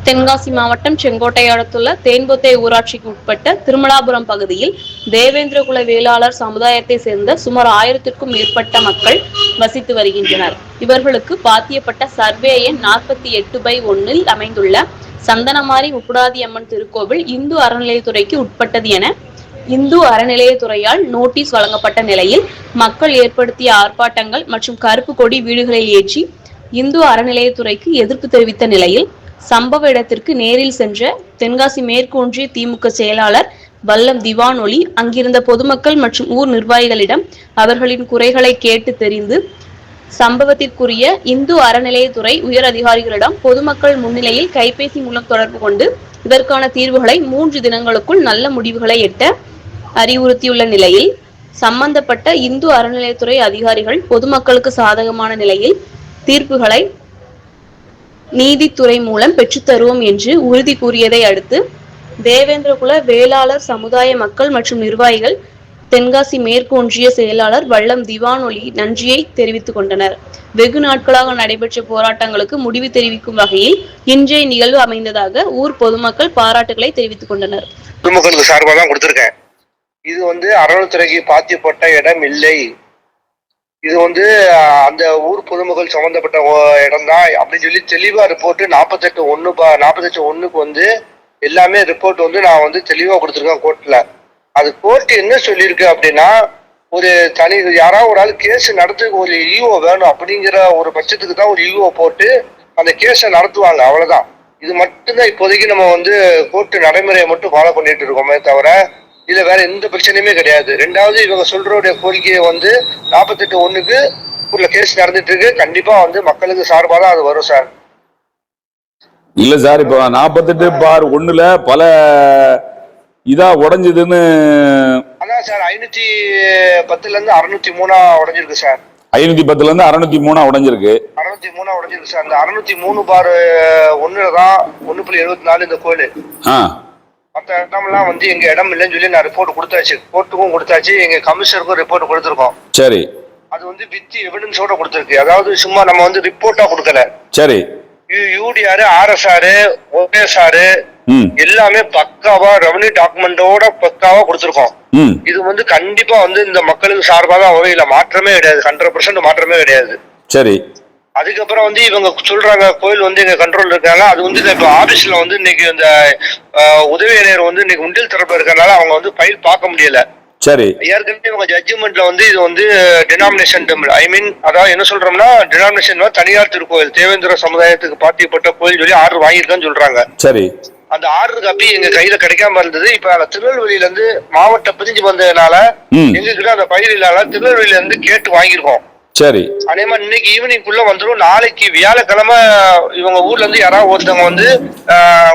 தென்காசி மாவட்டம் செங்கோட்டை அடுத்துள்ள தேன்பொத்தை ஊராட்சிக்கு உட்பட்ட திருமலாபுரம் பகுதியில் தேவேந்திரகுல வேளாளர் சமுதாயத்தை சேர்ந்த சுமார் 1000க்கும் மேற்பட்ட மக்கள் வசித்து வருகின்றனர். இவர்களுக்கு பாத்தியப்பட்ட சர்வே எண் 48/1 அமைந்துள்ள சந்தனமாரி முப்புடாதி அம்மன் திருக்கோவில் இந்து அறநிலையத்துறைக்கு உட்பட்டது என இந்து அறநிலையத்துறையால் நோட்டீஸ் வழங்கப்பட்ட நிலையில் மக்கள் ஏற்படுத்திய ஆர்ப்பாட்டங்கள் மற்றும் கருப்பு கொடி வீடுகளில் ஏற்றி இந்து அறநிலையத்துறைக்கு எதிர்ப்பு தெரிவித்த நிலையில் சம்பவ இடத்திற்கு நேரில் சென்ற தென்காசி மேற்கு ஒன்றிய திமுக செயலாளர் வல்லம் திவான் ஒலி அங்கிருந்த பொதுமக்கள் மற்றும் ஊர் நிர்வாகிகளிடம் அவர்களின் குறைகளை கேட்டு தெரிந்து சம்பவத்திற்குரிய இந்து அறநிலையத்துறை உயர் அதிகாரிகளிடம் பொதுமக்கள் முன்னிலையில் கைபேசி மூலம் தொடர்பு கொண்டு இதற்கான தீர்வுகளை 3 தினங்களுக்குள் நல்ல முடிவுகளை எட்ட அறிவுறுத்தியுள்ள நிலையில் சம்பந்தப்பட்ட இந்து அறநிலையத்துறை அதிகாரிகள் பொதுமக்களுக்கு சாதகமான நிலையில் தீர்ப்புகளை நீதித்துறை மூலம் பெற்றுத்தருவோம் என்று உறுதி கூறியதை அடுத்து தேவேந்திரகுல வேளாளர் சமுதாய மக்கள் மற்றும் நிர்வாகிகள் தென்காசி மேற்கு ஒன்றிய செயலாளர் வல்லம் திவான் ஒலி நன்றியை தெரிவித்துக் கொண்டனர். வெகு நாட்களாக நடைபெற்ற போராட்டங்களுக்கு முடிவு தெரிவிக்கும் வகையில் இன்றைய நிகழ்வு அமைந்ததாக ஊர் பொதுமக்கள் பாராட்டுகளை தெரிவித்துக் கொண்டனர். பொதுமக்களுக்கு சார்பாக தான் கொடுத்திருக்கேன். இது அறநிலையத்துறைக்கு பாத்தியப்பட்ட இடம் இல்லை. இது அந்த ஊர் பொதுமக்கள் சம்பந்தப்பட்ட இடம் தான் அப்படின்னு சொல்லி தெளிவா ரிப்போர்ட் 48/1 எல்லாமே ரிப்போர்ட் நான் தெளிவா கொடுத்துருக்கேன் கோர்ட்ல. அது கோர்ட் என்ன சொல்லியிருக்கு அப்படின்னா, ஒரு தனி யாராவது ஒரு ஆள் கேஸ் நடத்துக்கு ஒரு ஈஓ வேணும் அப்படிங்கிற ஒரு பட்சத்துக்கு தான் ஒரு ஈஓ போட்டு அந்த கேஸை நடத்துவாங்க, அவ்வளவுதான். இது மட்டும்தான் இப்போதைக்கு நம்ம கோர்ட் நடைமுறையை மட்டும் ஃபாலோ பண்ணிட்டு இருக்கோமே தவிர இதுல வேற எந்த பிரச்சனையுமே கிடையாது. ரெண்டாவது, இவங்க சொல்றோடைய கோரிக்கையை 48/1 உள்ள கேஸ் நடந்துட்டு இருக்கு. கண்டிப்பா மக்களுக்கு சார்பாக தான் அது வரும் சார். இல்ல சார், இப்ப 48/1 பல இதா உடைஞ்சதுன்னு அதான் சார் 510 இருந்து 603 உடைஞ்சிருக்கு சார். 510 இருந்து 603 உடைஞ்சிருக்கு. 603 உடைஞ்சிருக்கு சார். அந்த 603/1 தான் 1.74 இந்த கோயில். மற்ற இடம்லாம் எங்க இடம் இல்லைன்னு சொல்லி நான் ரிப்போர்ட் கொடுத்தாச்சு, கோர்ட்டுக்கும் கொடுத்தாச்சு, எங்க கமிஷனருக்கும் ரிப்போர்ட் கொடுத்துருக்கோம். சரி, அது வித் எவிடன்ஸோட கொடுத்துருக்கு. அதாவது சும்மா நம்ம ரிப்போர்ட்டா கொடுக்கல. சரி, யூடிஆர், ஆர்எஸ்ஆர், ஓஎஸ்ஆர் எல்லாமே பக்காவா ரெவன்யூ டாக்குமெண்டோட பக்காவா கொடுத்துருக்கோம். இது கண்டிப்பா இந்த மக்களுக்கு சார்பாக தான் வரும். இல்ல மாற்றமே கிடையாது, 100% மாற்றமே கிடையாது. சரி, அதுக்கப்புறம் இவங்க சொல்றாங்க கோயில் எங்க கண்ட்ரோல் இருக்காங்க. அது இப்ப ஆபீஸ்ல இன்னைக்கு இந்த உதவி ஆணையர் இன்னைக்கு உண்டியல் தரப்பு இருக்கறனால அவங்க ஃபைல் பார்க்க முடியல. சரி, ஏற்கனவே இவங்க ஜட்ஜ்மெண்ட்ல இது டினாமினேஷன் டெம்பிள், ஐ மீன் அதாவது என்ன சொல்றோம்னா டினாமினேஷன் தனியார் திருக்கோயில் தேவேந்திர சமுதாயத்துக்கு பாத்தியப்பட்ட கோயில் சொல்லி ஆர்டர் வாங்கியிருக்கான்னு சொல்றாங்க. சரி, அந்த ஆர்டர் காப்பி எங்க கையில கிடைக்காம இருந்தது. இப்ப திருநெல்வேலியில இருந்து மாவட்டம் பிரிஞ்சு வந்ததுனால எங்க கிட்ட அந்த பயிர் இல்லாத திருநெல்வேலியில இருந்து கேட்டு வாங்கியிருக்கோம். சரி, அதே மாதிரி இன்னைக்கு ஈவினிங்குள்ள வந்துடும். நாளைக்கு வியாழக்கிழமை இவங்க ஊர்ல இருந்து யாராவது ஒருத்தவங்க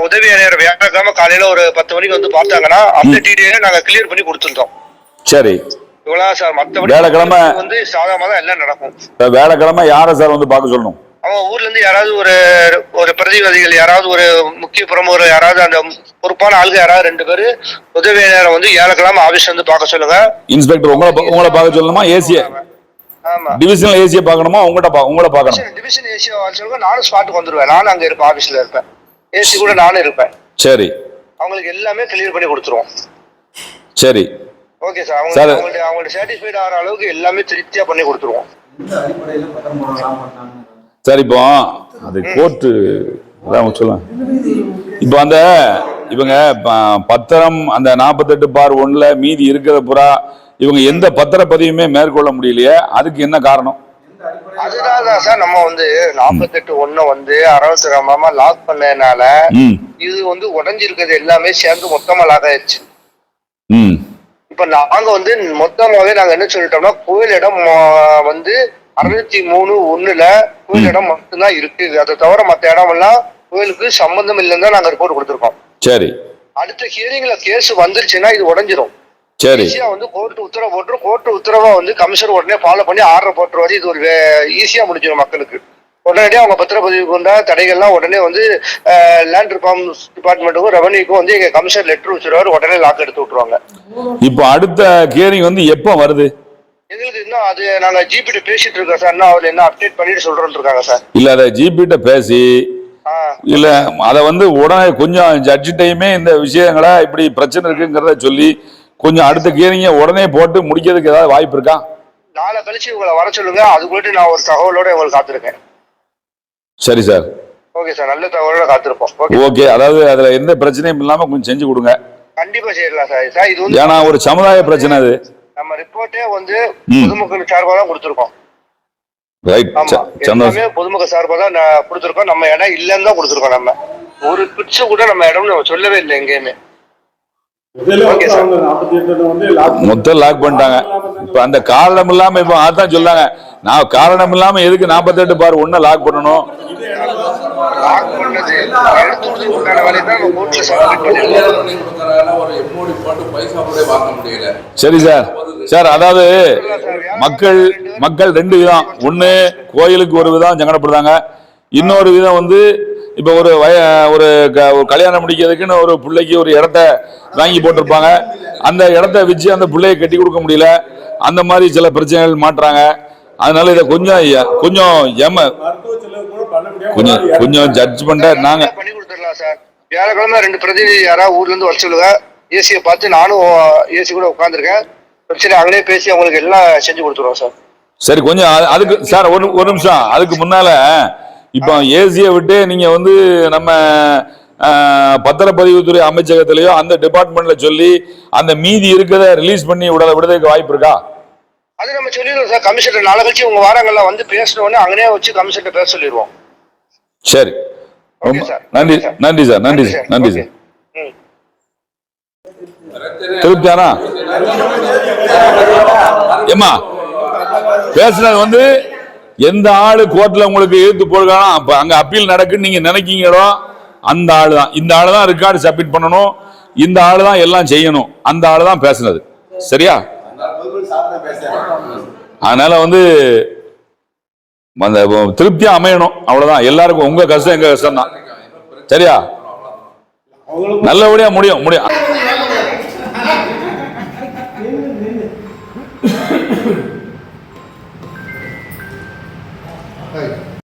உதவி ஆணையர் வியாழக்கிழமை காலையில ஒரு 10 மணிக்கு பார்த்தாங்கன்னா அந்த டீடைல நாங்க கிளியர் பண்ணி கொடுத்துருந்தோம். சரி, இவ்வளவு சார். மத்தபடி வியாழக்கிழமை சாதாரணமா தான் எல்லாம் நடக்கும். வியாழக்கிழமை யார சார் பார்க்க சொல்லணும்? அவங்க ஊர்ல இருந்து யாராவது ஒரு பிரதிநிதிகள், யாராவது ஒரு முக்கிய பிரமுகர், யாராவது அந்த பொறுப்பான ஆளுங்க யாராவது 2 பேரு உதவி ஆணையரை வியாழக்கிழமை ஆபீஸ் பார்க்க சொல்லுங்க. இன்ஸ்பெக்டர் உங்களை பார்க்க சொல்லணுமா? ஏசியா டிவிஷனல் ஏசியா பார்க்கணுமா? உங்களை பார்க்கணும். டிவிஷன் ஏசியா சொல்லுங்க, நானும் ஸ்பாட்டுக்கு வந்துருவேன். நானும் அங்க இருப்பேன், ஆபீஸ்ல இருப்பேன். ஏசி கூட நானும் இருப்பேன். சரி, அவங்களுக்கு எல்லாமே கிளியர் பண்ணி கொடுத்துருவோம். சரி, ஓகே சார். அவங்களுக்கு சாட்டிஸ்ஃபைட் ஆகிற அளவுக்கு எல்லாமே திருப்தியா பண்ணி கொடுத்துருவோம். சரி, இப்போ அது கோர்ட்டு சொல்லுங்க. இப்போ இவங்க பத்திரம் அந்த 48/1 மீதி இருக்கிற புறா இவங்க எந்த பத்திரப்பதிவுமே மேற்கொள்ள முடியலையே, அதுக்கு என்ன காரணம்? அதுதான் சார் நம்ம 48/1 அரசு லாக் பண்ணதுனால இது உடஞ்சிருக்கிறது எல்லாமே சேர்ந்து மொத்தமா லாக் ஆயிடுச்சு. இப்ப நாங்க மொத்தமாவே நாங்க என்ன சொல்லிட்டோம்னா, கோயில் இடம் 603/1 கோயில் இடம் மட்டும்தான் இருக்கு. அதை தவிர மத்த இடம் எல்லாம் கோயிலுக்கு சம்பந்தம் இல்லைன்னு தான் நாங்க ரிப்போர்ட் கொடுத்துருக்கோம். சரி, அடுத்த ஹியரிங்ல கேஸ் வந்துருச்சுன்னா இது உடஞ்சிரும். சரி, கோர்ட் உத்தரவு போட்டுரும். கோர்ட் உத்தரவா கமிஷனர் உடனே ஃபாலோ பண்ணி ஆர்டர் போட்டுருவாரு. இது ஒரு ஈஸியா முடிஞ்சிடும் மக்களுக்கு. உடனடியாக அவங்க பத்திரப்பதிவுக்கு உண்டா தடைகள்லாம் உடனே லேண்ட் ரிஃபார்ம்ஸ் டிபார்ட்மெண்ட்டுக்கும் ரெவன்யூக்கும் எங்க கமிஷனர் லெட்டர் வச்சிருவாரு, உடனே லாக் எடுத்து விட்டுருவாங்க. இப்போ அடுத்த ஹியரிங் எப்போ வருது? எங்களுக்கு இன்னும் அது நாங்க ஜிபிட்ட பேசிட்டு இருக்கோம் சார். இன்னும் அவர் என்ன அப்டேட் பண்ணிட்டு சொல்றோம்னு இருக்காங்க சார். இல்ல, அதை ஜிபிட்ட பேசி இல்ல அதை வந்து உடனே கொஞ்சம் ஜட்ஜிட்டையுமே இந்த விஷயங்களை இப்படி பிரச்சனை இருக்குங்கிறத சொல்லி கொஞ்சம் அடுத்த கேரிங்க உடனே போட்டு முடிக்கிறதுக்கு ஏதாவது வாய்ப்பு இருக்கா? நாளை கழிச்சு உங்களை வர சொல்லுங்க, அதுக்குள்ள நான் ஒரு தகவலோட உங்களுக்கு காத்திருக்கேன். சரி சார். ஓகே சார், நல்ல தகவலோட காத்திருப்போம். ஓகே, அதாவது அதுல எந்த பிரச்சனையும் இல்லாம கொஞ்சம் செஞ்சு கொடுங்க. கண்டிப்பா செய்யலாம் சார். சார் இது வந்து ஏன்னா ஒரு சமுதாய பிரச்சனை அது. நம்ம ரிப்போர்ட்டே வந்து பொதுமக்கள் சார்பாக தான் கொடுத்துருக்கோம். ரைட், எல்லாமே பொதுமக்கள் சார்பாக தான் கொடுத்துருக்கோம். நம்ம இடம் இல்லைன்னு தான் கொடுத்துருக்கோம். நம்ம ஒரு பிச்சை கூட நம்ம இடம்னு நம்ம சொல்லவே இல்லை எங்கேயுமே. மொத்தம் லாக் பண்ணிட்டாங்க. இப்ப அந்த காரணம் இல்லாம இப்ப அதான் சொல்லாங்க, நான் காரணம் இல்லாம எதுக்கு 48/1 லாக் பண்ணணும்? லாக் பண்ணது எடுத்து உண்டான வேலையை தான் நம்ம கோர்ட்ல சப்மிட் பண்ணிருக்கோம். சரி சார். சார் அதாவது மக்கள் ரெண்டு விதம். ஒண்ணு கோயிலுக்கு ஒரு விதம் சங்கடப்படுறாங்க, இன்னொரு விதம் வந்து இப்ப ஒரு கல்யாணம் முடிக்கிறதுக்குன்னு ஒரு பிள்ளைக்கு ஒரு இடத்த வாங்கி போட்டிருப்பாங்க, அந்த இடத்த வச்சு அந்த பிள்ளைய கட்டி கொடுக்க முடியல, அந்த மாதிரி சில பிரச்சனைகள் மாட்டுறாங்க. அதனால இதை கொஞ்சம் ஜட்ஜ் பண்ண நாங்க பண்ணி கொடுத்துடலாம் சார். வியாழக்கிழமை 2 பிரதிநிதி யாராவது ஊர்ல இருந்து வர சொல்லுங்க. ஏசியை பார்த்து நானும் ஏசி கூட உட்காந்துருக்கேன். பிரச்சனை அங்கேயே பேசி அவங்களுக்கு எல்லாம் செஞ்சு கொடுத்துருவோம் சார். சரி, கொஞ்சம் அதுக்கு சார் ஒரு நிமிஷம். அதுக்கு முன்னால இப்போ ஏசியை விட்டு நீங்க வந்து நம்ம பத்திரப்பதிவுத்துறை அமைச்சகத்திலேயோ அந்த டிபார்ட்மெண்ட்ல சொல்லி அந்த மீதி இருக்கிறத ரிலீஸ் பண்ணி விடுறதுக்கு வாய்ப்பு இருக்கா? அது நம்ம சொல்லிடுவோம் சார். கமிஷனர் நாளை கழிச்சு உங்க வாரங்கள்ல வந்து பேசணும்னு அங்கனே வச்சு கமிஷனர் பேச சொல்லிடுவோம். சரி, நன்றி நன்றி சார். நன்றி சார். நன்றி சார். திருப்தியானா? ஏமா பேசுனது வந்து எந்த ஆளு கோர்ட்ல உங்களுக்கு எதிர்த்து போடுறானோ அப்ப அங்க அப்பீல் நடக்குன்னு நீங்க நினைக்கீங்களோ அந்த ஆளு தான். இந்த ஆளு தான் ரெக்கார்டு சப்மிட் பண்ணணும், இந்த ஆளு தான் எல்லாம் செய்யணும், அந்த ஆளு தான் பேசுனது. சரியா? அதனால வந்து அந்த திருப்தியா அமையணும், அவ்வளவுதான். எல்லாருக்கும் உங்க கஷ்டம் எங்க கஷ்டம் தான். சரியா? நல்லபடியா முடியும்.